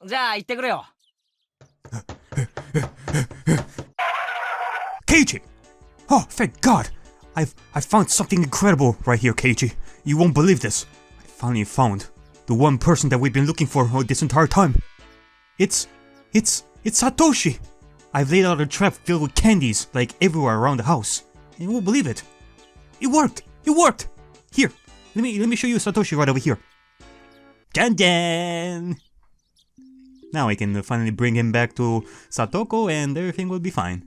じゃあ行ってくれよ。Keiichi! Oh, thank God! I found something incredible right here, Keiichi. You won't believe this. I finally found the one person that we've been looking for this entire time. It's Satoshi! I've laid out a trap filled with candies, like everywhere around the house. And you won't believe it. It worked! It worked! Here, let me show you Satoshi right over here. Jan! Now I can finally bring him back to Satoko and everything will be fine.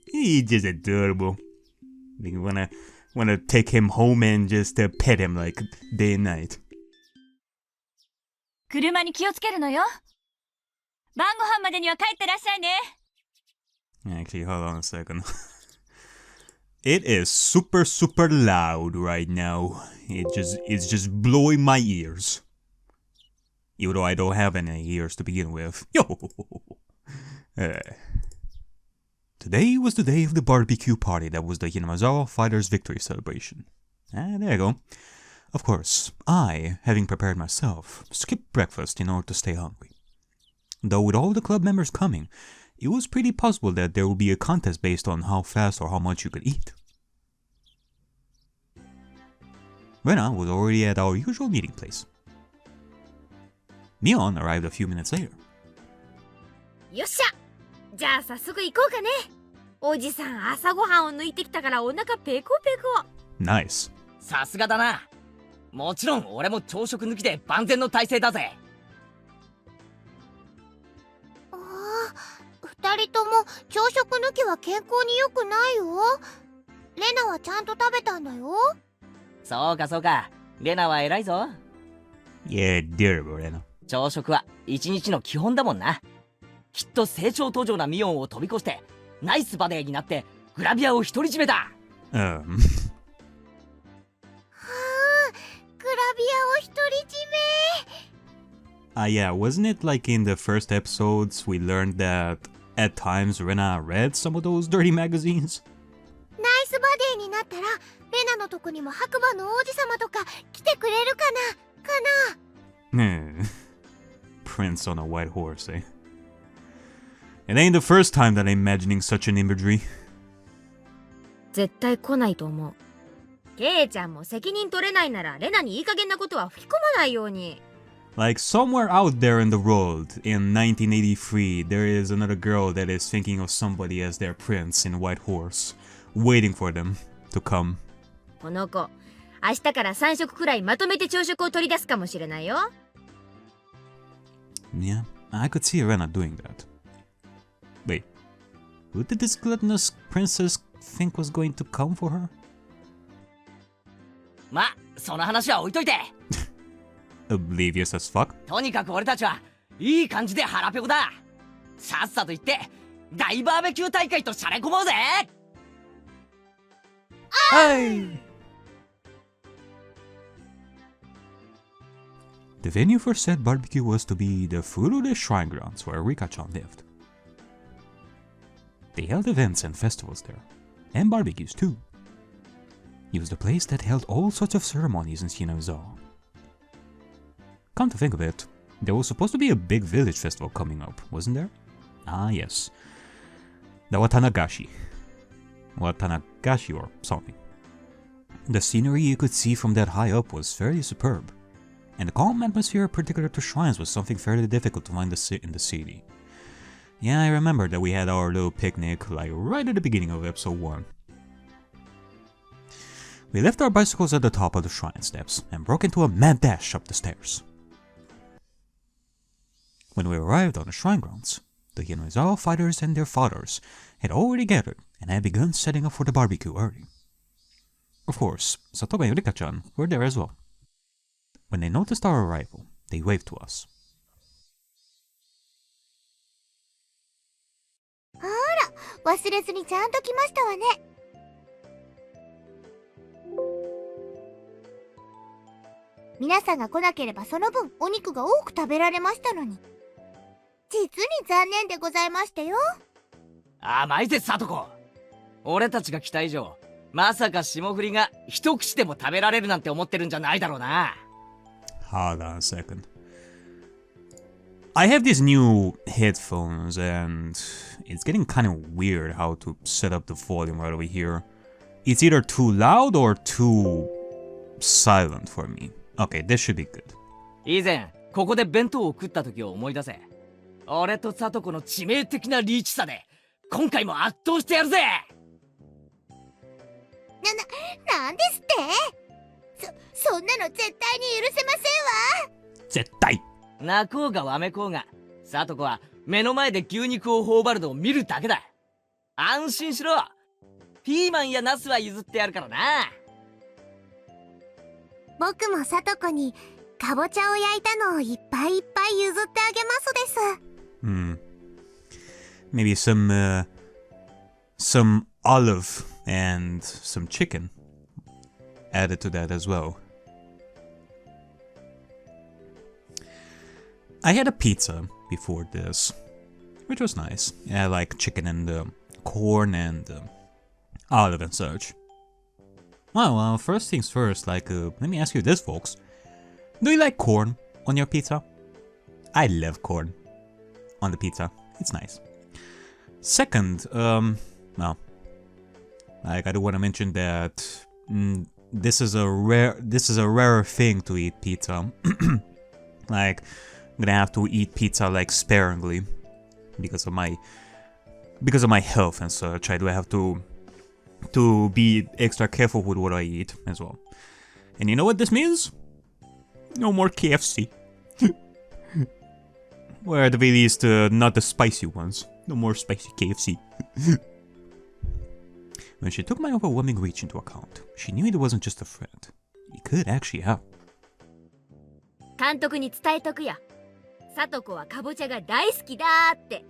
He's just adorable. I wanna take him home and just pet him like day and night. 車に気をつけるのよ。晩ご飯までには帰ってらっしゃいね。Actually, hold on a second. It is super loud right now. It's just blowing my ears. Even though I don't have any ears to begin with. Yo! Today was the day of the barbecue party that was the Hinamizawa Fighters Victory Celebration. There you go. Of course, I, having prepared myself, skipped breakfast in order to stay hungry. Though with all the club members coming, it was pretty possible that there would be a contest based on how fast or how much you could eat. Rena was already at our usual meeting place. Mion arrived a few minutes later. よっしゃ、じゃあ早速行こうかね。おじさん朝ごはんを抜いてきたからお腹ペコペコ。Nice. さすがだな。もちろん俺も朝食抜きで万全の体制だぜ。ああ、二人とも朝食抜きは健康に良くないよ。レナはちゃんと食べたんだよ。そうかそうか。レナは偉いぞ。Yeah, dear Rena. 朝食は一日の基本だもんな。きっと成長途上なミオンを飛び越してナイスバデーになってグラビアを独り占めだ。はあ、グラビアを独り占め。 Yeah, wasn't it like in the first episodes we learned that at times Rena read some of those dirty magazines? ナイスバデーになったらレナのとこにも白馬の王子様とか来てくれるかな。Prince on a white horse, eh? It ain't the first time that I'm imagining such an imagery. 絶対来ないと思う。ケイちゃんも責任取れないならレナにいい加減なことは吹き込まないように。Like somewhere out there in the world, in 1983, there is another girl that is thinking of somebody as their prince in white horse, waiting for them to come. この子、明日から3食くらいまとめて朝食を取り出すかもしれないよ。Yeah, I could see Rena doing that. Wait, who did this gluttonous princess think was going to come for her? ま、その話は置いといて。Oblivious as fuck. とにかく俺たちはいい感じで腹ペコだ。さっさと行って大バーベキュー大会としゃれ込もうぜ。Hey! The venue for said barbecue was to be the Furude Shrine Grounds where Rika-chan lived. They held events and festivals there, and barbecues too. It was the place that held all sorts of ceremonies in Hinamizawa. Come to think of it, there was supposed to be a big village festival coming up, wasn't there? Ah yes, the Watanagashi. Watanagashi or something. The scenery you could see from that high up was fairly superb, and the calm atmosphere particular to shrines was something fairly difficult to find in the city. Yeah, I remember that we had our little picnic like right at the beginning of episode 1. We left our bicycles at the top of the shrine steps and broke into a mad dash up the stairs. When we arrived on the shrine grounds, the Hinamizawa fighters and their fathers had already gathered and had begun setting up for the barbecue early. Of course, Satoko and Rika-chan were there as well. When they noticed our arrival, they waved to us. あら、忘れずにちゃんと来ましたわね。皆さんが来なければその分お肉が多く食べられましたのに。実に残念でございましたよ。甘いぜサトコ。俺たちが来た以上、まさか霜降りが一口でも食べられるなんて思ってるんじゃないだろうな。Hold on a second. I have these new headphones and it's getting kind of weird how to set up the volume right over here. It's either too loud or too silent for me. Okay, this should be good. 以前ここで弁当を食った時を思い出せ。俺とサトコの致命的なリーチさで今回も圧倒してやるぜ。なんですってそんなの絶対に許せませんわ。絶対。泣こうがわめこうが、サトコは目の前で牛肉を頬張るのを見るだけだ。安心しろ。ピーマンやナスは譲ってやるからな。僕もさとこにかぼちゃを焼いたのをいっぱいいっぱい譲ってあげますです。Maybe some olive and some chicken added to that as well. I had a pizza before this, which was nice. Yeah, like chicken and corn and olive and such. Well, first things first, like, let me ask you this, folks. Do you like corn on your pizza? I love corn on the pizza. It's nice. Second, well, like, I do want to mention that this is a rare thing to eat pizza. Like, I'm gonna have to eat pizza like sparingly because of my health and such. I do have to be extra careful with what I eat as well. And you know what this means? No more KFC. Or at the very least, not the spicy ones. No more spicy KFC. When she took my overwhelming reach into account, she knew it wasn't just a friend. It could actually help. 監督に伝えとくよ。サトコはかぼちゃが大好きだーって。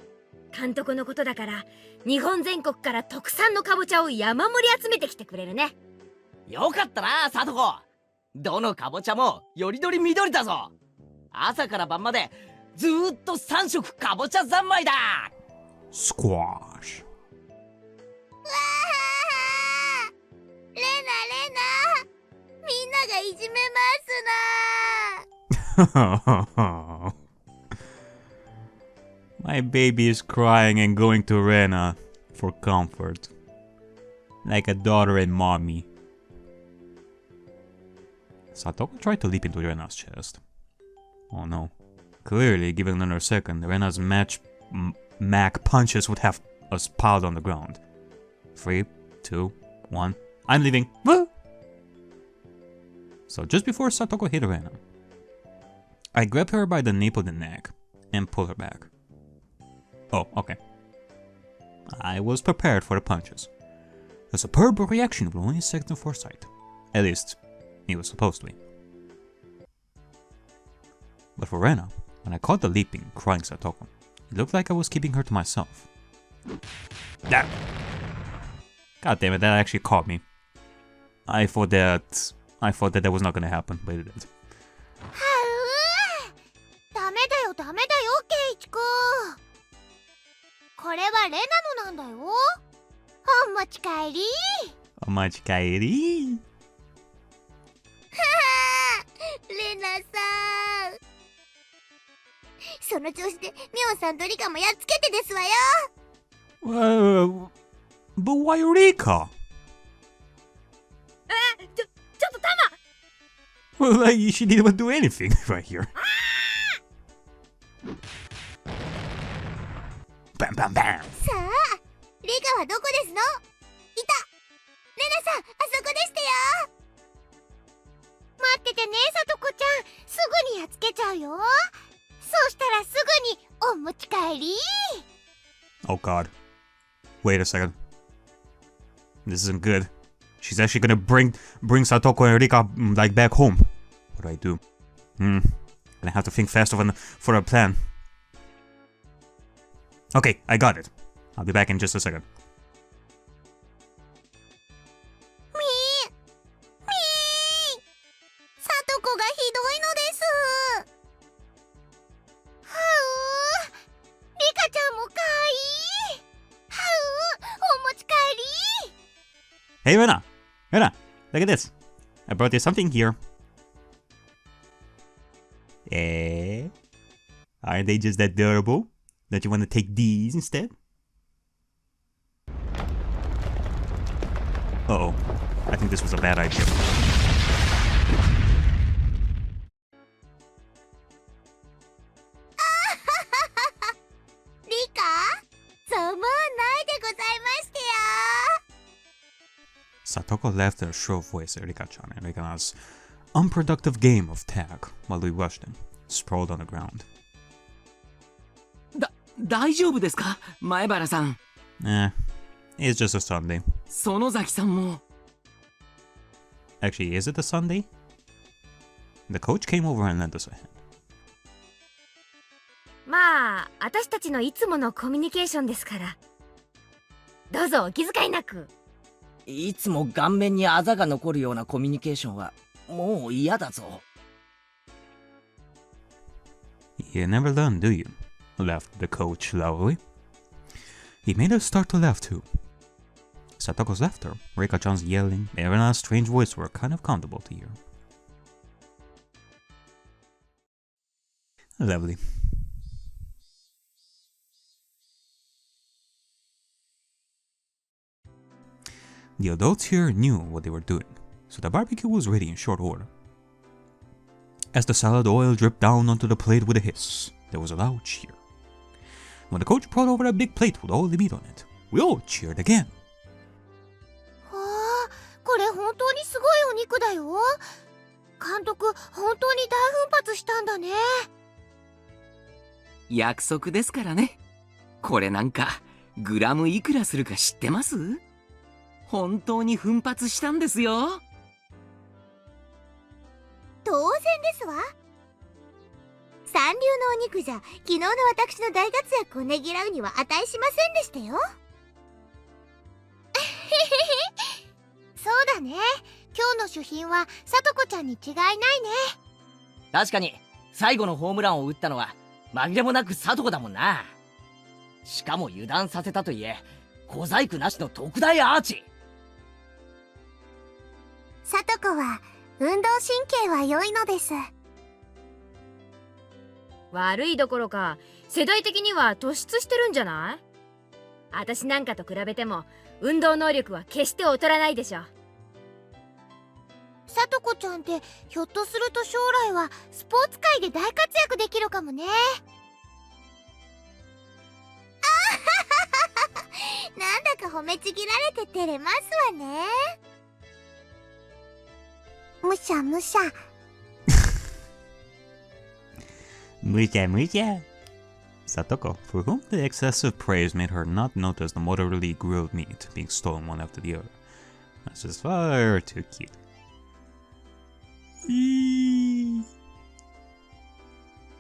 監督のことだから日本全国から特産のかぼちゃを山盛り集めてきてくれるね。よかったな、サトコ。どのかぼちゃもよりどり緑だぞ。朝から晩までずーっと3食かぼちゃ三昧だ。Squash. わあ、レナみんながいじめますな。My baby is crying and going to Rena for comfort. Like a daughter and mommy. Satoko tried to leap into Rena's chest. Oh no. Clearly, given another second, Rena's Mac punches would have us piled on the ground. 3, 2, 1. I'm leaving. Woo! So just before Satoko hit Rena, I grabbed her by the nape of the neck and pulled her back. Oh, okay. I was prepared for the punches. A superb reaction with only second foresight. At least, he was supposed to be. But for Rena, when I caught the leaping, crying Satoko, it looked like I was keeping her to myself. Ah! God damn it, that actually caught me. I thought that was not gonna happen, but it did. ダメだよケイチくん。これはレナのなんだよ。お持ち帰り。お持ち帰り。レナさん。その調子でミオンさんとリカもやっつけてですわよ。But why Rika? ちょっとタマ。 Well, like, she didn't even do anything right here. Bam, bam, bam. さあ、リカはどこですの？いた。レナさん、あそこでしたよ。待っててね、サトコちゃん。すぐにやっつけちゃうよ。そうしたらすぐにお持ち帰り。Oh god. Wait a second. This isn't good. She's actually gonna bring Satoko and Rika like back home. What do I do? Gonna have to think fast for a plan. Okay, I got it. I'll be back in just a second. サトコがひどいのです。はう、リカちゃんもかい。はう、お持ち帰り。 Hey, Rena! Rena, look at this. I brought you something here. Aren't they just adorable? Don't you want to take these instead? Uh-oh. I think this was a bad idea. リカ、そうもうないでございましてよ。 Satoko laughed at a shrill voice at Rika-chan and Rika-na's unproductive game of tag while we watched him, sprawled on the ground. 大丈夫ですか、前原さん。It's just a Sunday. 園崎さんも。Actually, is it a Sunday? The coach came over and lent us a hand. まあ私たちのいつものコミュニケーションですから、どうぞお気遣いなく。いつも顔面にあざが残るようなコミュニケーションはもう嫌だぞ。You never learn, do you? Laughed the coach loudly. He made us start to laugh too. Satoko's laughter, Rika-chan's yelling, and Rena's strange voice were kind of comfortable to hear. Lovely. The adults here knew what they were doing, so the barbecue was ready in short order. As the salad oil dripped down onto the plate with a hiss, there was a loud cheer. When the coach brought over a big plate with all the meat on it, we all cheered again. わあ、これ本当にすごいお肉だよ。監督、本当に大奮発したんだね。約束ですからね。これなんかグラムいくらするか知ってます？本当に奮発したんですよ。当然ですわ。三流のお肉じゃ昨日の私の大活躍をねぎらうには値しませんでしたよ。そうだね。今日の主賓はさとこちゃんに違いないね。確かに最後のホームランを打ったのは紛れもなくサトコだもんな。しかも油断させたといえ小細工なしの特大アーチ。さとこは運動神経は良いのです。悪いどころか世代的には突出してるんじゃない？私なんかと比べても運動能力は決して劣らないでしょ。さとこちゃんってひょっとすると将来はスポーツ界で大活躍できるかもね。なんだか褒めちぎられて照れますわね。むしゃむしゃ。Mucha, mucha. Satoko, for whom the excessive praise made her not notice the moderately grilled meat being stolen one after the other. That's just far too cute.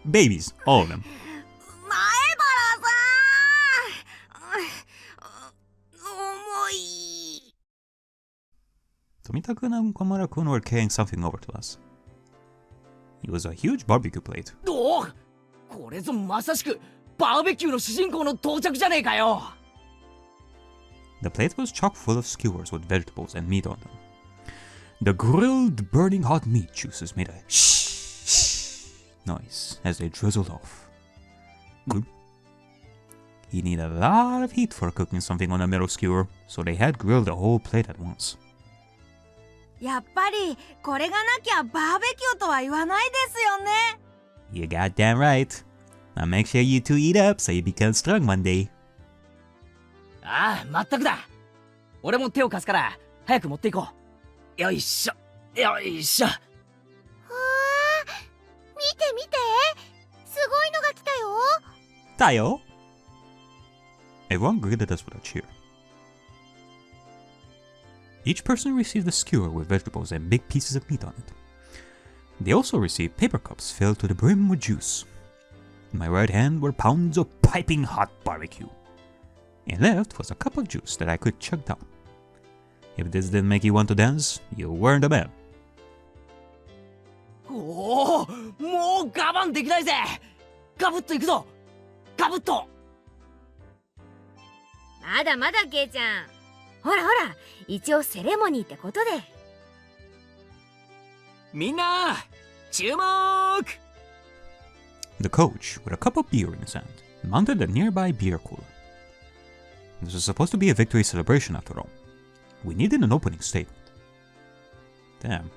Babies, all of them. 前原さん、重い。 Tomitaku and Komura-kun were carrying something over to us. It was a huge barbecue plate. おお、これぞまさしくバーベキューの主人公の到着じゃねえかよ。The plate was chock full of skewers with vegetables and meat on them. The grilled, burning hot meat juices made a shh noise as they drizzled off. You need a lot of heat for cooking something on a metal skewer, so they had grilled the whole plate at once. やっぱりこれがなきゃバーベキューとは言わないですよね。You got damn right. Now make sure you two eat up so you become strong one day. ああ、まったくだ。俺も手を貸すから早く持っていこう。よいしょ、よいしょ。わあ、見て見て、すごいのが来たよ。Tayo! Everyone greeted us with a cheer. Each person received a skewer with vegetables and big pieces of meat on it. They also received paper cups filled to the brim with juice. In my right hand were pounds of piping hot barbecue. In left was a cup of juice that I could chug down. If this didn't make you want to dance, you weren't a man. おお、もう我慢できないぜ。ガブッといくぞ。ガブッと。まだまだケイちゃん。ほらほら、一応セレモニーってことで。みんな注目。The coach, with a cup of beer in his hand, mounted a nearby beer cooler. This was supposed to be a victory celebration after all. We needed an opening statement. Damn.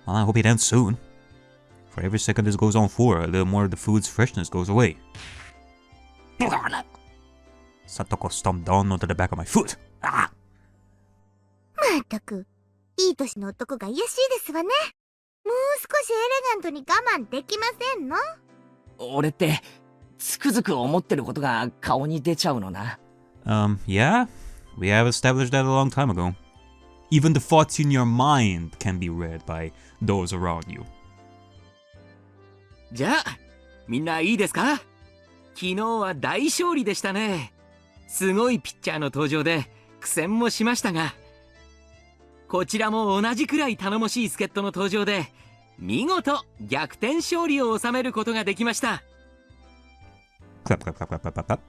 Well, I hope it ends soon. For every second this goes on for, a little more of the food's freshness goes away. Satoko stomped down onto the back of my foot. Ah! まったく、いい年の男が卑しいですわね。もう少しエレガントに我慢できませんの？俺ってつくづく思ってることが顔に出ちゃうのな。Yeah, we have established that a long time ago. Even the thoughts in your mind can be read by those around you. じゃあみんないいですか？昨日は大勝利でしたね。すごいピッチャーの登場で苦戦もしましたが、こちらも同じくらい頼もしい助っ人の登場で見事逆転勝利を収めることができました。 Clap, clap, clap, clap, clap, clap, clap.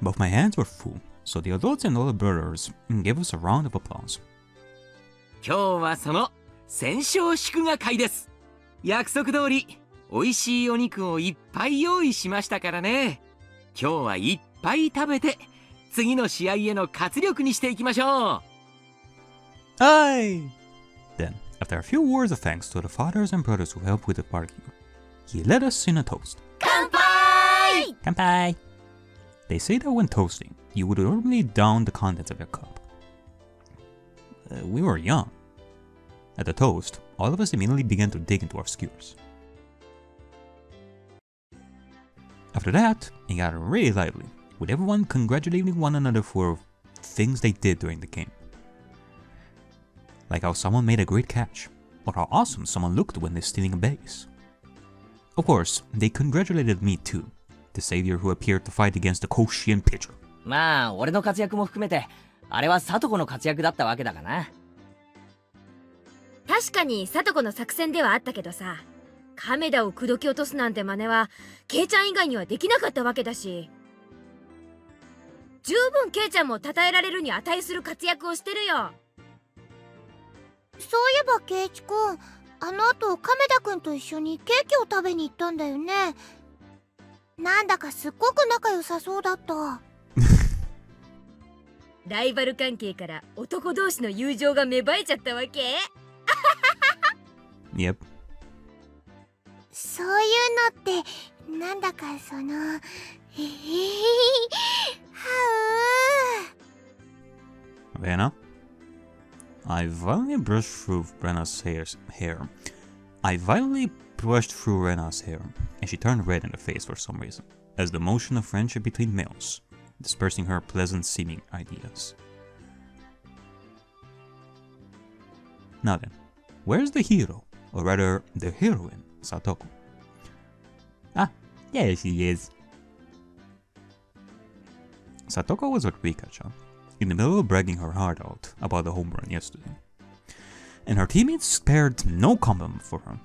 Both my hands were full, so the adults and older brothers gave us a round of applause. 今日はその戦勝祝賀会です。約束通り美味しいお肉をいっぱい用意しましたからね。今日はいっぱい食べて次の試合への活力にしていきましょう。Aye! Then, after a few words of thanks to the fathers and brothers who helped with the barbecue, he led us in a toast. 乾杯！ Kanpai! They say that when toasting, you would normally down the contents of your cup. We were young. At the toast, all of us immediately began to dig into our skewers. After that, it got really lively, with everyone congratulating one another for things they did during the game. Like how someone made a great catch, or how awesome someone looked when they're stealing a base. Of course, they congratulated me too, the savior who appeared to fight against the Koshian pitcher. まあ俺の活躍も含めてあれはサトコの活躍だったわけだがな。確かにサトコの作戦ではあったけどさ、亀田を口説き落とすなんて真似はケイちゃん以外にはできなかったわけだし、十分ケイちゃんも称えられるに値する活躍をしてるよ。そういえばケイチ君、あの後亀田君と一緒にケーキを食べに行ったんだよね。なんだかすっごく仲良さそうだった。ライバル関係から男同士の友情が芽生えちゃったわけ？Yep. そういうのってなんだかそのはう Rena? I violently brushed through Rena's hair. I violently brushed through Rena's hair, and she turned red in the face for some reason, as the motion of friendship between males, dispersing her pleasant-seeming ideas. Now then, where's the hero, or rather, the heroine, Satoko? Ah, there she is. Satoko was with Rika-chan, in the middle of bragging her heart out about the home run yesterday. And her teammates spared no compliment for her,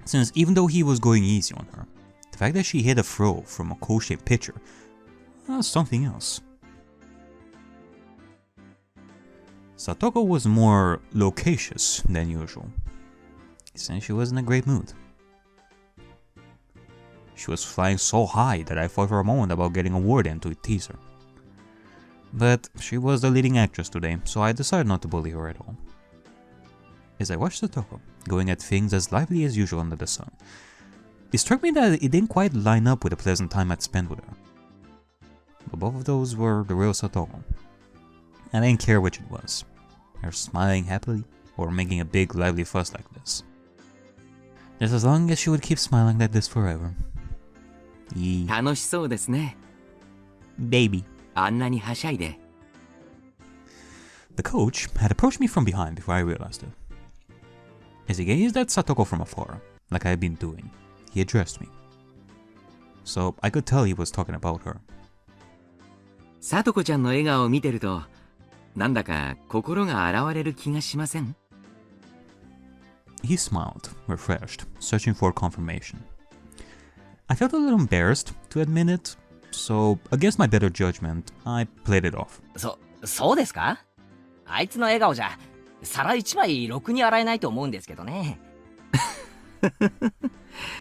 since even though he was going easy on her, the fact that she hit a throw from a Koshian pitcher was something else. Satoko was more loquacious than usual, since she was in a great mood. She was flying so high that I thought for a moment about getting a word in to tease her. But she was the leading actress today, so I decided not to bully her at all. As I watched Satoko, going at things as lively as usual under the sun, it struck me that it didn't quite line up with the pleasant time I'd spent with her. But both of those were the real Satoko. I didn't care which it was, her smiling happily or making a big lively fuss like this. Just as long as she would keep smiling like this forever. 楽しそうですね。 Baby. あんなにはしゃいで。 The coach had approached me from behind before I realized it. As he gazed at Satoko from afar, like I had been doing, he addressed me. So I could tell he was talking about her. さとこちゃんの笑顔を見てると、なんだか心が洗われる気がしません？ He smiled, refreshed, searching for confirmation. I felt a little embarrassed to admit it, so against my better judgment, I played it off. そうですか？あいつの笑顔じゃ皿一枚ろくに洗えないと思うんですけどね。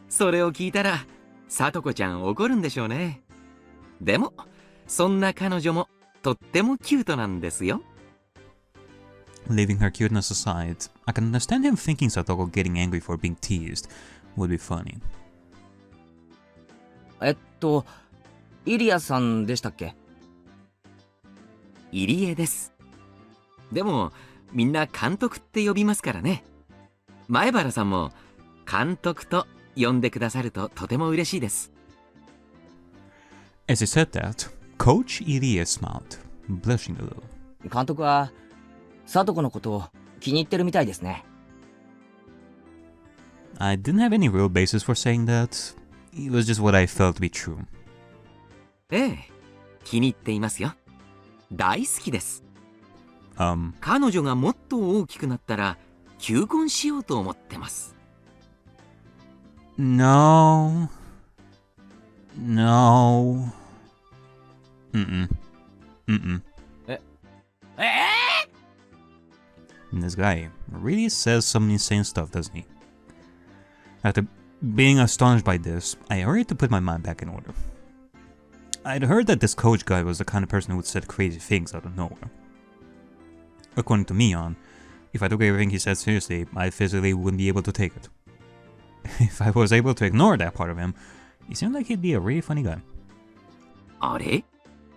それを聞いたらさとこちゃん怒るんでしょうね。でもそんな彼女もとってもキュートなんですよ。 Leaving her cuteness aside, I can understand him thinking Satoko getting angry for being teased would be funny. イリアさんでしたっけ？入江です。でもみんな監督って呼びますからね。前原さんも監督と呼んでくださるととても嬉しいです。 As he said that, Coach Irie smiled, blushing a little. 監督はサトコのことを気に入ってるみたいですね。I didn't have any real basis for saying that. It was just what I felt to be true. ええ、気に入っていますよ。大好きです。彼女がもっと大きくなったら求婚しようと思ってます。 No. No. Mm-mm. Mm-mm. This guy really says some insane stuff, doesn't he? After being astonished by this, I hurried to put my mind back in order. I'd heard that this coach guy was the kind of person who would say crazy things out of nowhere. According to Mion, if I took everything he said seriously, I physically wouldn't be able to take it. If I was able to ignore that part of him, he seemed like he'd be a really funny guy. あれ？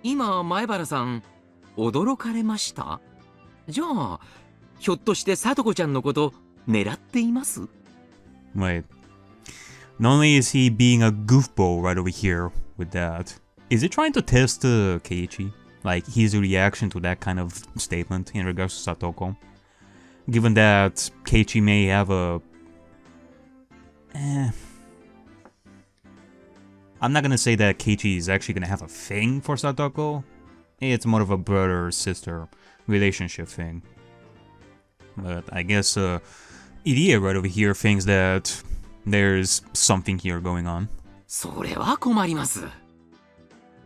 今前原さん驚かれました？じゃあひょっとしてさとこちゃんのこと狙っています？ Wait. Not only is he being a goofball right over here with that, is he trying to test Keiichi? Like his reaction to that kind of statement in regards to Satoko? Given that Keiichi may have a... I'm not gonna say that Keiichi is actually gonna have a thing for Satoko. It's more of a brother-sister relationship thing. But I guess Irie right over here thinks that there's something here going on. それは困ります。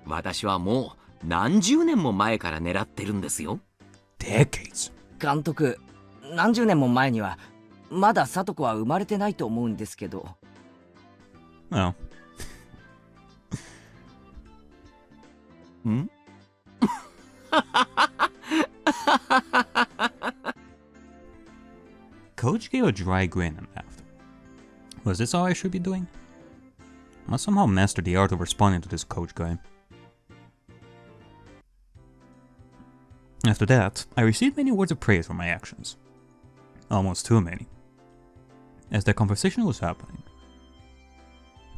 私はもう何十年も前から狙ってるんですよ。Decades. 監督、何十年も前にはまだサトコは生まれてないと思うんですけど。Well. んCoach gave a dry grin and laughed. Was this all I should be doing? I must somehow master the art of responding to this coach guy. After that, I received many words of praise for my actions. Almost too many. As the conversation was happening,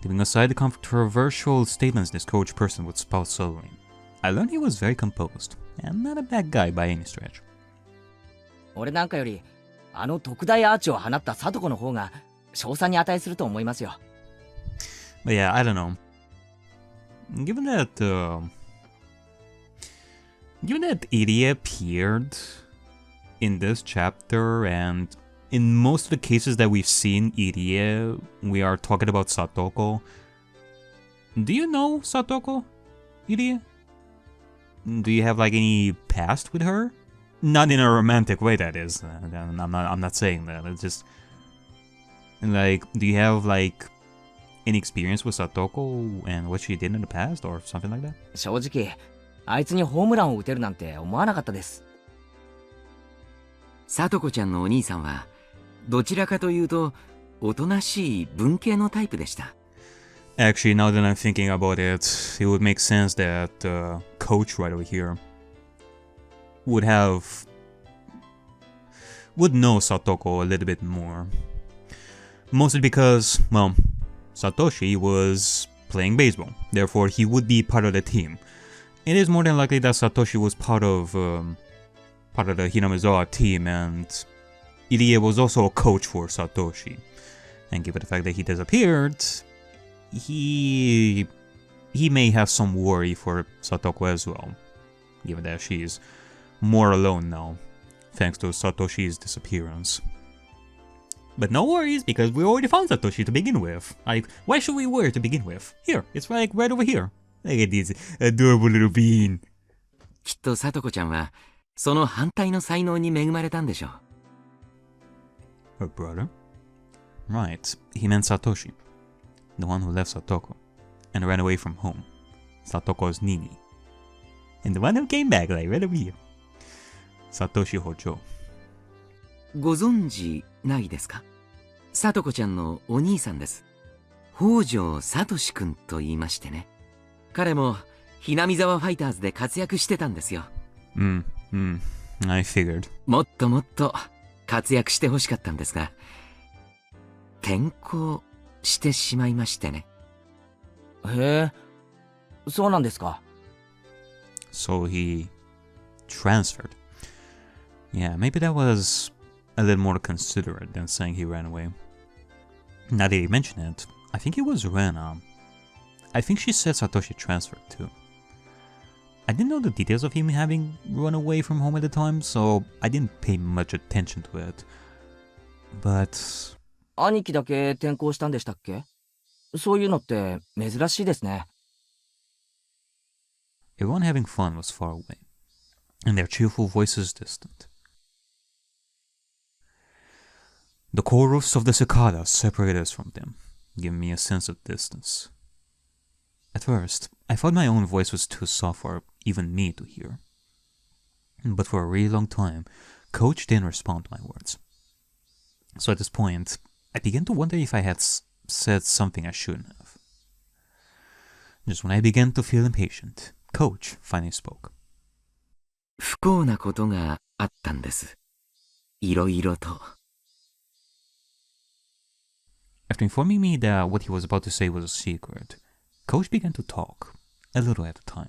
leaving aside the controversial statements this coach person would spout suddenly, I learned he was very composed, and not a bad guy by any stretch. 俺なんかよりあの特大アーチを放ったサトコの方が賞賛に値すると思いますよ。But yeah, I don't know. Given that Irie appeared in this chapter, and in most of the cases that we've seen Irie, we are talking about Satoko. Do you know Satoko, Irie? Do you have like any past with her? Not in a romantic way, that is. I'm not saying that. It's just like, do you have like any experience with Satoko and what she did in the past or something like that? 正直、あいつにホームランを打てるなんて思わなかったです。さとこちゃんのお兄さんはどちらかというとおとなしい文系のタイプでした。Actually, now that I'm thinking about it, it would make sense that Coach right over here would know Satoko a little bit more. Mostly because, well, Satoshi was playing baseball, therefore he would be part of the team. It is more than likely that Satoshi was part of the Hinamizawa team, and Irie was also a coach for Satoshi. And given the fact that he disappeared, he may have some worry for Satoko as well, given that she's more alone now, thanks to Satoshi's disappearance. But no worries, because we already found Satoshi to begin with. Like, why should we worry to begin with? Here, it's like right over here. Look at this adorable little bean. きっとさとこちゃんはその反対の才能に恵まれたんでしょう。 Her brother? Right, he meant Satoshi, the one who left Satoko. and ran away from home. Satoko's Nini. And the one who came back like right over here. Satoshi Hojo. ご存知ないですか？さとこちゃんのお兄さんです。北条聡くんと言いましてね。彼もひなみざわファイターズで活躍してたんですよ。I figured. もっともっと活躍してほしかったんですが、転校してしまいましてね。へえ、そうなんですか。So he transferred. Yeah, maybe that was a little more considerate than saying he ran away. Now that you mention it, I think it was Rena. I think she said Satoshi transferred too. I didn't know the details of him having run away from home at the time, so I didn't pay much attention to it. But... 兄貴だけ転校したんでしたっけ？そういうのって珍しいですね。Everyone having fun was far away, and their cheerful voices distant. The chorus of the cicadas separated us from them, giving me a sense of distance. At first, I thought my own voice was too soft for even me to hear. But for a really long time, Coach didn't respond to my words. So at this point, I began to wonder if I had said something I shouldn't have. Just when I began to feel impatient, Coach finally spoke. 不幸なことがあったんです。いろいろと。After informing me that what he was about to say was a secret, Coach began to talk, a little at a time.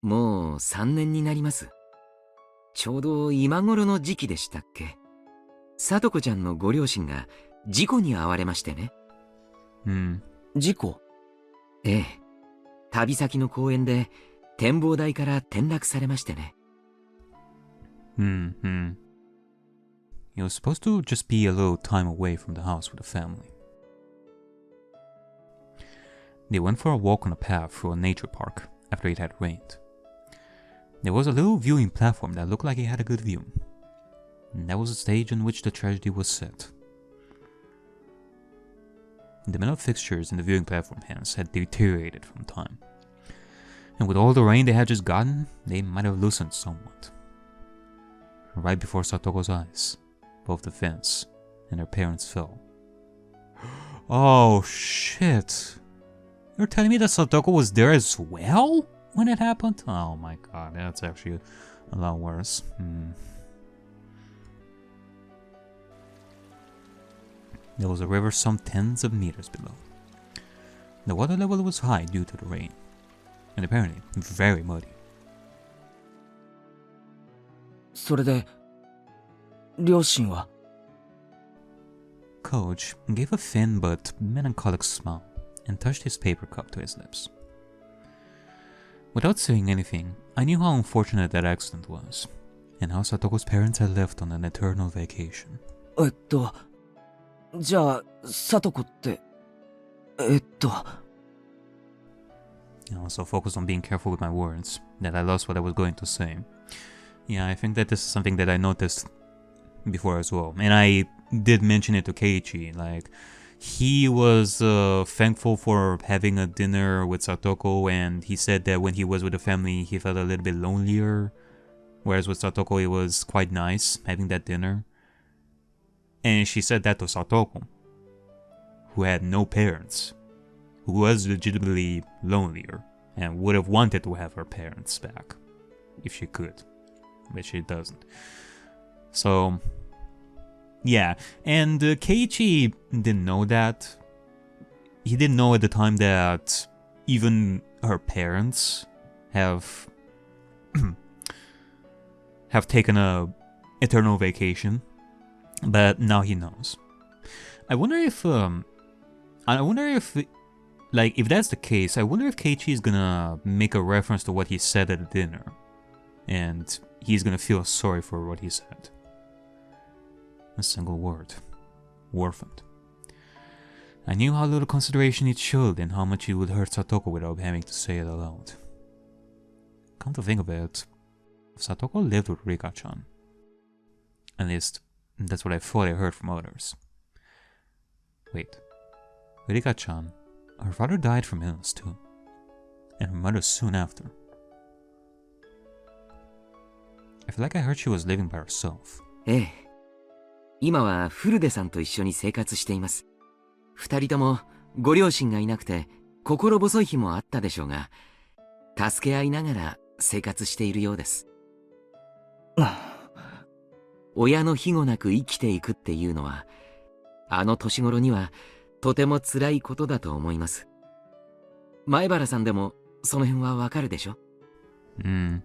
もう3年になります。ちょうど今頃の時期でしたっけ。さとこちゃんのご両親が事故に遭われましてね。事故？ええ。旅先の公園で展望台から転落されましてね。He was supposed to just be a little time away from the house with the family. They went for a walk on a path through a nature park after it had rained. There was a little viewing platform that looked like it had a good view. And that was the stage on which the tragedy was set. The metal fixtures in the viewing platform hence had deteriorated from time. And with all the rain they had just gotten, they might have loosened somewhat. Right before Satoko's eyes, both the fence and her parents fell. Oh shit! You're telling me that Satoko was there as well when it happened? Oh my god, that's actually a lot worse. There was a river some tens of meters below. The water level was high due to the rain, and apparently very muddy. それで、両親は？ Coach gave a thin but melancholic smile and touched his paper cup to his lips. Without saying anything, I knew how unfortunate that accident was, and how Satoko's parents had left on an eternal vacation. じゃあ、さとこって、I was so focused on being careful with my words that I lost what I was going to say. Yeah, I think that this is something that I noticed before as well. And I did mention it to Keiichi, like, he was thankful for having a dinner with Satoko, and he said that when he was with the family, he felt a little bit lonelier. Whereas with Satoko, it was quite nice having that dinner. And she said that to Satoko, who had no parents, who was legitimately lonelier, and would have wanted to have her parents back, if she could, but she doesn't. So, yeah, and Keiichi didn't know that. He didn't know at the time that even her parents have have taken a eternal vacation, but now he knows. I wonder if like, if that's the case, I wonder if Keiichi is gonna make a reference to what he said at the dinner, and he's gonna feel sorry for what he said. A single word. Orphaned. I knew how little consideration it showed and how much it would hurt Satoko without having to say it aloud. Come to think of it, Satoko lived with Rika-chan. At least, That's what I thought I heard from others. Wait. Rika-chan, her father died from illness too. And her mother soon after. I feel like I heard she was living by herself. ええ。今はフルデさんと一緒に生活しています。二人ともご両親がいなくて心細い日もあったでしょうが、助け合いながら生活しているようです。親の庇護なく生きていくっていうのは、あの年頃にはとても辛いことだと思います。前原さんでもその辺はわかるでしょ？ I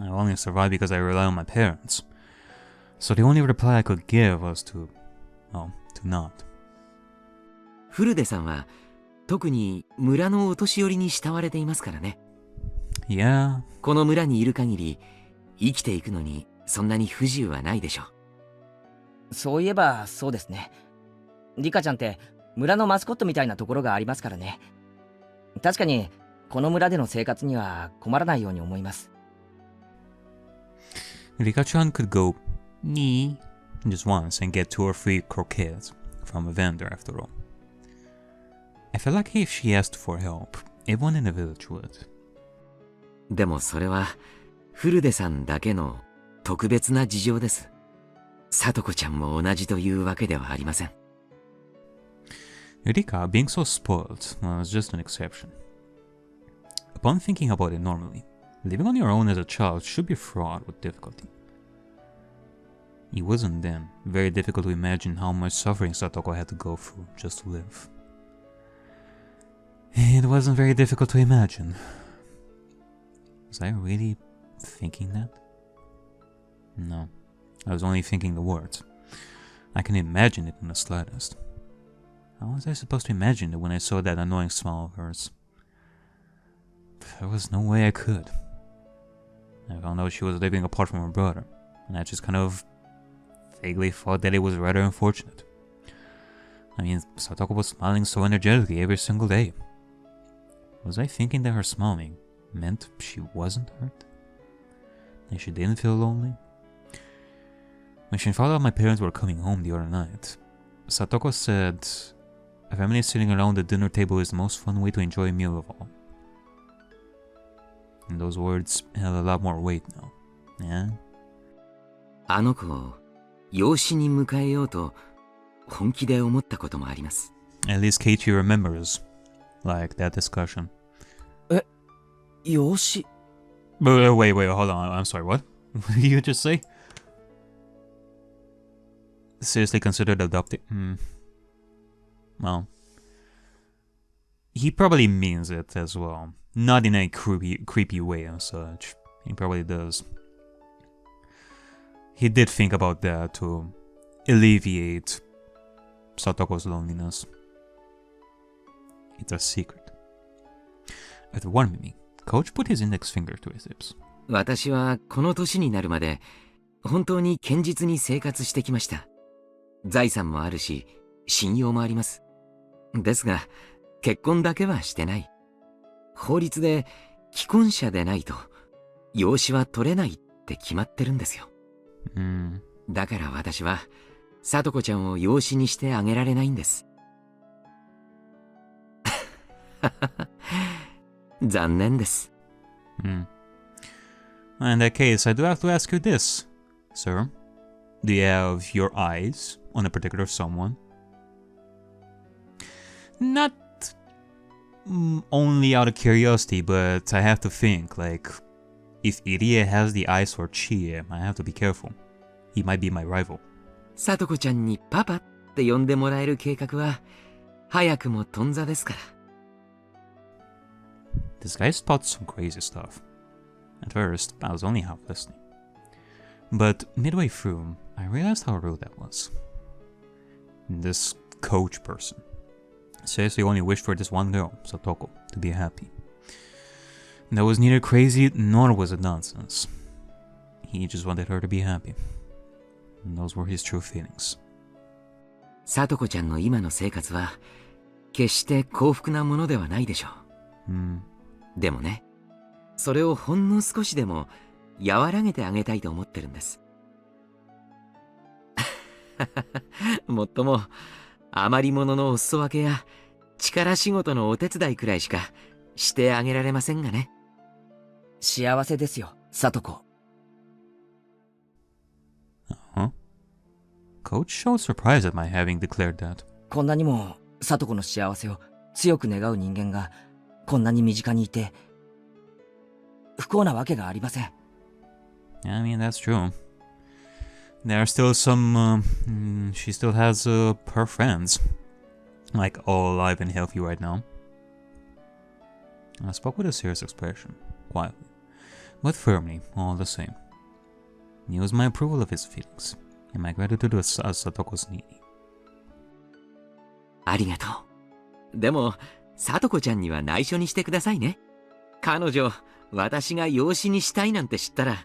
only survived because I rely on my parents. So the only reply I could give was to not. フルデさんは特に村のお年寄りに慕われていますからね。Yeah. この村にいる限り生きていくのにそんなに不自由はないでしょう。そういえばそうですね。リカちゃんって村のマスコットみたいなところがありますからね。確かにこの村での生活には困らないように思います。Rika-chan could go nee just once and get 2 or 3 croquettes from a vendor after all. I felt like if she asked for help, everyone in the village would. でもそれはフルデさんだけの特別な事情です。サトコちゃんも同じというわけではありません。Rika being so spoiled was just an exception. Upon thinking about it normally, living on your own as a child should be fraught with difficulty. It wasn't then very difficult to imagine how much suffering Satoko had to go through just to live. It wasn't very difficult to imagine. Was I really thinking that? No, I was only thinking the words. I can imagine it in the slightest. How was I supposed to imagine it when I saw that annoying smile of hers? There was no way I could. I found out she was living apart from her brother, and I just kind of vaguely thought that it was rather unfortunate. I mean, Satoko was smiling so energetically every single day. Was I thinking that her smiling meant she wasn't hurt? And she didn't feel lonely? When she found out my parents were coming home the other night, Satoko said, "A family sitting around the dinner table is the most fun way to enjoy a meal of all." And those words have a lot more weight now. Yeah? あの子を養子に迎えようと本気で思ったこともあります。At least Keiichi remembers, like, that discussion. 養子 Wait, hold on. I'm sorry, what? What did you just say? Seriously considered adopting? Well, he probably means it as well. Not in a creepy way and such. He probably does. He did think about that to alleviate Satoko's loneliness. It's a secret. After warning me, Coach put his index finger to his lips. 私はこの年になるまで本当に堅実に生活してきました。財産もあるし、信用もあります。ですが、結婚だけはしてない。法律で既婚者でないと養子は取れないって決まってるんですよ。だから私はサトコちゃんを養子にしてあげられないんです。残念です。In that case, I do have to ask you this, sir. Do you have your eyes on a particular someone? Not only out of curiosity, but I have to think, like, if Irie has the eyes for Chie, I have to be careful. He might be my rival. サトコちゃんにパパって呼んでもらえる計画は早くも頓挫ですから。This guy's taught some crazy stuff. At first, I was only half listening. But midway through, I realized how rude that was. This coach person says he only wished for this one girl, Satoko, to be happy. That was neither crazy nor was it nonsense. He just wanted her to be happy. And those were his true feelings. サトコちゃんの今の生活は決して幸福なものではないでしょう。でもね、それをほんの少しでも和らげてあげたいと思ってるんです。もっとも余り物のお裾分けや力仕事のお手伝いくらいしかしてあげられませんがね。幸せですよ、サトコ。Huh? Coach showed surprise at my having declared that. こんなにもサトコの幸せを強く願う人間がこんなに身近にいて不幸なわけがありません。I mean, that's true. There are still some, she still has, her friends. Like, all alive and healthy right now. I spoke with a serious expression, quietly, but firmly, all the same. He was my approval of his feelings, and my gratitude was Satoko's need. ありがとう。でも、さとこちゃんには内緒にしてくださいね。彼女、私が養子にしたいなんて知ったら、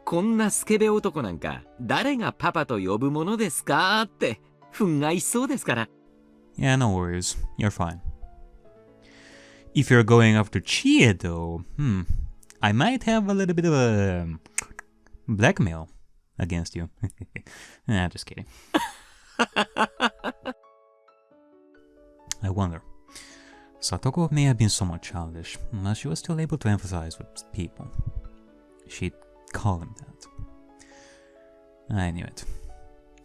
こんなスケベ男なんか誰がパパと呼ぶものですかって憤慨しそうですから。Yeah, no worries. You're fine. If you're going after Chie, though, I might have a little bit of a blackmail against you. Nah, just kidding. I wonder. Satoko may have been somewhat childish, but she was still able to emphasize with people. She'd call him that. I knew it.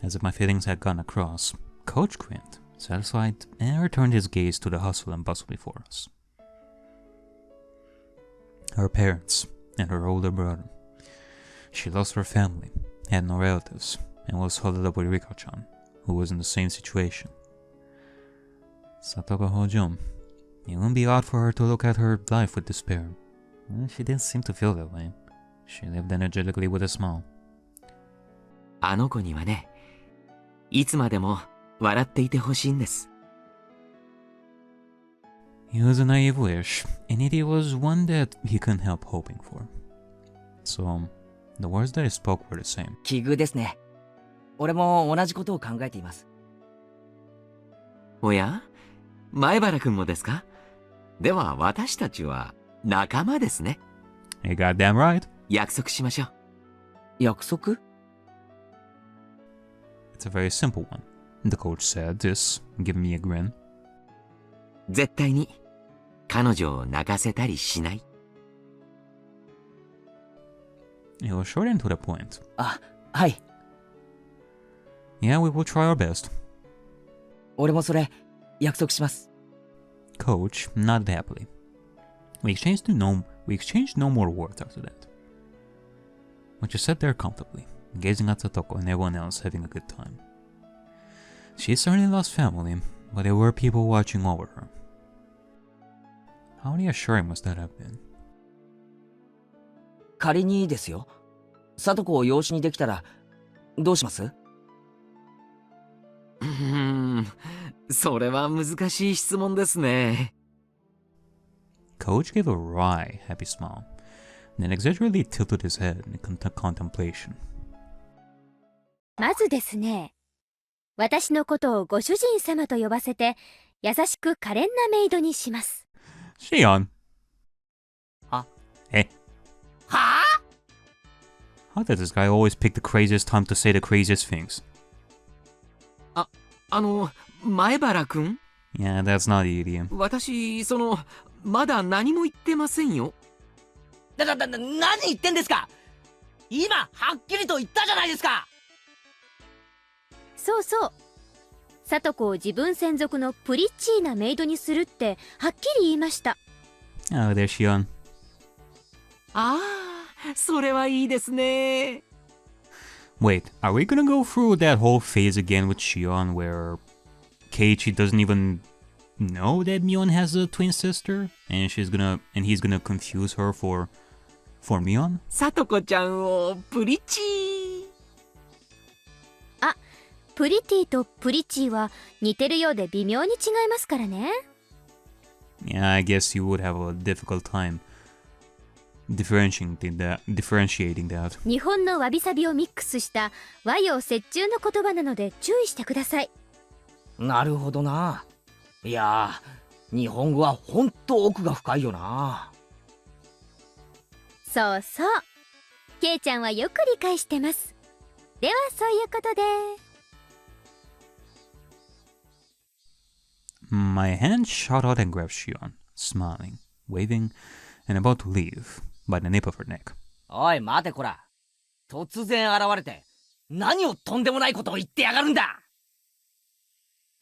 As if my feelings had gone across, Coach grinned, satisfied, and returned his gaze to the hustle and bustle before us. Her parents and her older brother. She lost her family, had no relatives, and was huddled up with Rika-chan, who was in the same situation. Satoko Hojun. It wouldn't be odd for her to look at her life with despair. She didn't seem to feel that way. She lived energetically with a smile. あの子にはね、いつまでも笑っていてほしいんです。It was a naive wish, and it was one that he couldn't help hoping for. So, the words that he spoke were the same. 奇遇ですね。俺も同じことを考えています。おや、前原くんもですか？では私たちは仲間ですね。You goddamn right. 約束しましょう。約束？ It's a very simple one. The coach said this, giving me a grin. 絶対に彼女を泣かせたりしない。It was short and to the point. あ、はい。Yeah, we will try our best. 俺もそれ約束します。Coach nodded happily. We exchanged no more words after that. We just sat there comfortably, gazing at Satoko and everyone else having a good time. She certainly lost family, but there were people watching over her. How reassuring must that have been? 仮にですよ。サトコを養子にできたらどうします？それは難しい質問ですね。Coach gave a wry, happy smile, then exaggeratedly tilted his head in contemplation. まずですね、私のことをご主人様と呼ばせて優しく可憐なメイドにします。Shion! は？え？はぁ？ How does this guy always pick the craziest time to say the craziest things? 前原くん？ Yeah, that's not the idiom. 私、まだ何も言ってませんよ。何言ってんですか？今はっきりと言ったじゃないですか。そうそう。サトコを自分専属のプリッチーなメイドにするってはっきり言いました。Oh, there Shion. ああ、それはいいですね。Wait, are we gonna go through that whole phase again with Shion where Keiichi doesn't even know that Mion has a twin sister and he's gonna confuse her for Mion? さとこちゃんをプリチー。あ、プリティとプリチーは似てるようで微妙に違いますからね。Yeah, I guess you would have a difficult time differentiating that. 日本のわびさびをミックスした和洋折衷の言葉なので注意してください。なるほどな。いやー、日本語はほんと奥が深いよな。そうそう。ケイちゃんはよく理解してます。ではそういうことで。My hand shot out and grabbed Shion, smiling, waving, and about to leave by the nape of her neck. おい待てこら、突然現れて何をとんでもないことを言ってやがるんだ。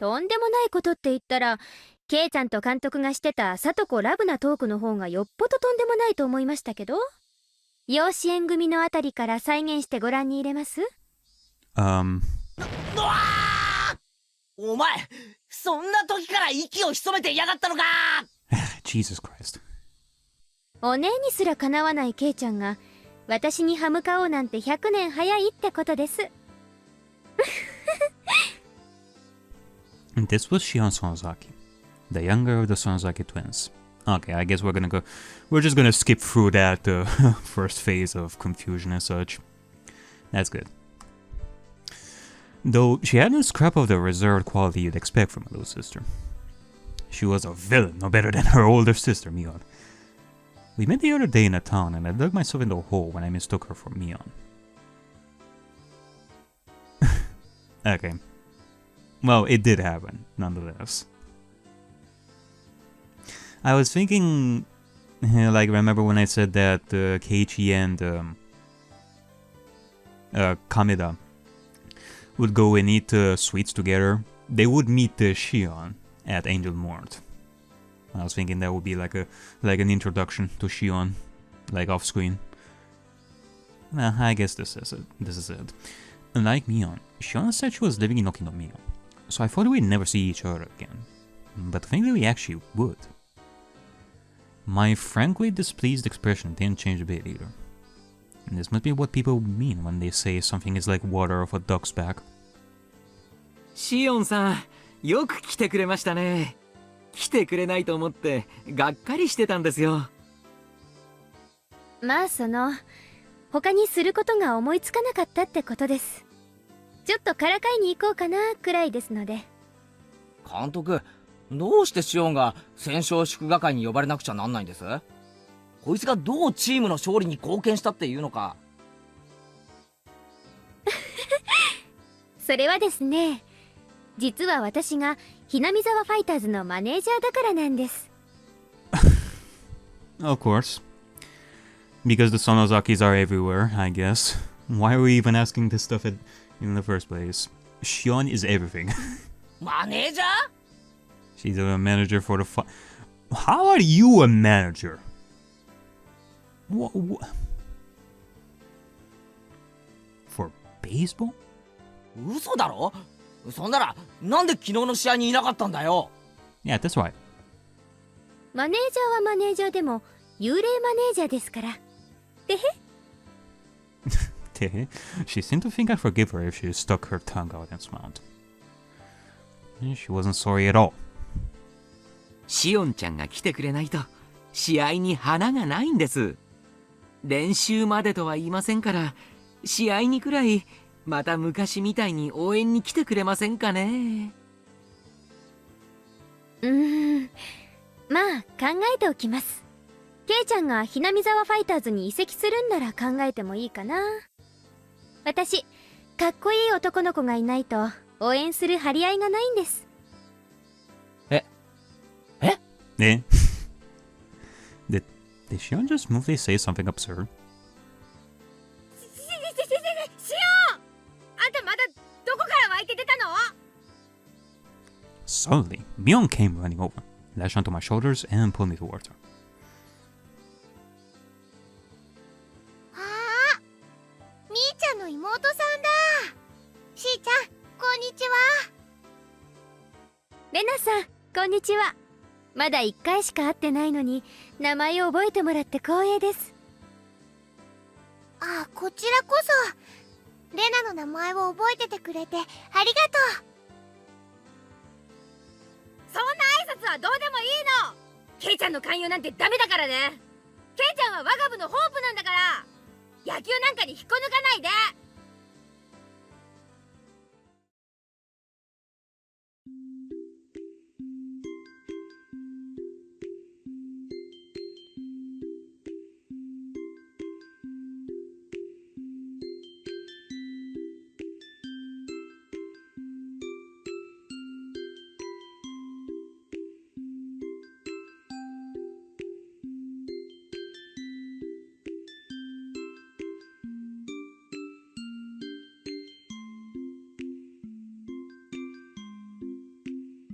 とんでもないことって言ったら、ケイちゃんと監督がしてたサトコラブなトークの方がよっぽどとんでもないと思いましたけど、養子縁組のあたりから再現してご覧に入れます？お前、そんな時から息を潜めてやがったのか。Jesus Christ. お姉にすらかなわないケイちゃんが私に歯向かおうなんて100年早いってことです。This was Shion Sonozaki, the younger of the Sonozaki twins. Okay, I guess we're just gonna skip through that first phase of confusion and such. That's good. Though she hadn't a scrap of the reserved quality you'd expect from a little sister. She was a villain, no better than her older sister, Mion. We met the other day in a town and I dug myself into a hole when I mistook her for Mion. Okay. Well, it did happen, nonetheless. I was thinking, like, remember when I said that Keiichi and Kameda would go and eat sweets together? They would meet Shion at Angel Mort. I was thinking that would be like an introduction to Shion, like off screen. Well, I guess this is it. Like Mion, Shion said she was living in Okinomiya, so I thought we'd never see each other again. But to think that we actually would. My frankly displeased expression didn't change a bit either. And this must be what people mean when they say something is like water off a duck's back. シオンさん、よく来てくれましたね。来てくれないと思ってがっかりしてたんですよ。まあ他にすることが思いつかなかったってことです。ちょっとからかいに行こうかなくらいですので。監督、どうしてシオンが戦勝祝賀会に呼ばれなくちゃなんないんです？こいつがどうチームの勝利に貢献したっていうのか。それはですね、実は私がHinamizawaファイターズのマネージャーだからなんです。Of course. Because the Sonozakis are everywhere, I guess. Why are we even asking this stuff in the first place? Shion is everything. マネージャー？ She's a manager for the How are you a manager? What? For baseball? 嘘だろ？そんならなんで昨日の試合にいなかったんだよ。 Yeah, that's right. マネージャーはマネージャーでも幽霊マネージャーですから。てへ。She seemed to think I'd forgive her if she stuck her tongue out and smiled. She wasn't sorry at all. シオンちゃんが来てくれないと試合に花がないんです。練習までとは言いませんから、試合にくらいまた昔みたいに応援に来てくれませんかね。まあ考えておきます。ケイちゃんがHinamizawaファイターズに移籍するんなら考えてもいいかな。私、かっこいい男の子がいないと応援する張り合いがないんです。Eh? Did Shion just smoothly say something absurd? シオン！あんたまだどこから湧いて出たの？ Suddenly, Mion came running over, lashed onto my shoulders and pulled me towards her. みーちゃんの妹さんだ。しーちゃん、こんにちは。レナさん、こんにちは。まだ1回しか会ってないのに名前を覚えてもらって光栄です。あ、こちらこそ。レナの名前を覚えててくれてありがとう。そんな挨拶はどうでもいいの。ケイちゃんの勧誘なんてダメだからね。ケイちゃんは我が部のホープなんだから。野球なんかに引っこ抜かないで。